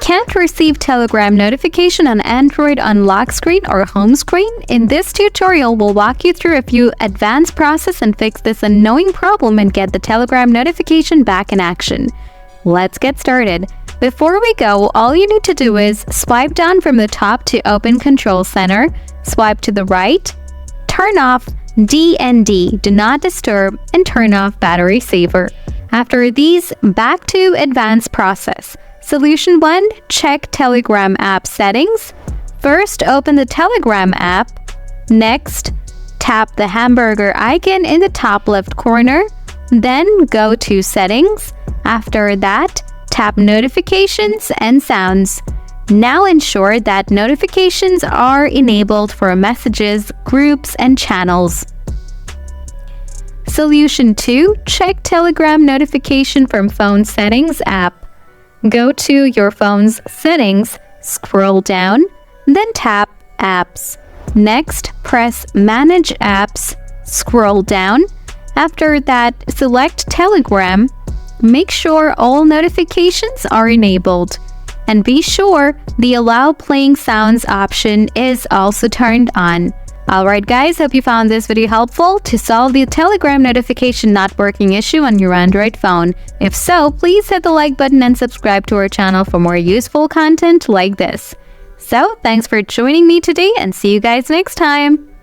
can't receive Telegram notification on Android on lock screen or home screen? In this tutorial, we'll walk you through a few advanced processes and fix this annoying problem and get the Telegram notification back in action. Let's get started. Before we go, all you need to do is swipe down from the top to open Control Center, swipe to the right, turn off DND, Do Not Disturb, and turn off Battery Saver. After these, back to Advanced Process. Solution 1. Check Telegram app settings. First, open the Telegram app. Next, tap the hamburger icon in the top left corner. Then go to Settings. After that, tap Notifications and Sounds. Now ensure that notifications are enabled for messages, groups, and channels. Solution 2. Check Telegram notification from Phone Settings app. Go to your phone's settings, scroll down, then tap Apps. Next, press Manage Apps, scroll down. After that, select Telegram. Make sure all notifications are enabled. And be sure the Allow Playing Sounds option is also turned on. Alright guys, hope you found this video helpful to solve the Telegram notification not working issue on your Android phone. If so, please hit the like button and subscribe to our channel for more useful content like this. So, thanks for joining me today and see you guys next time.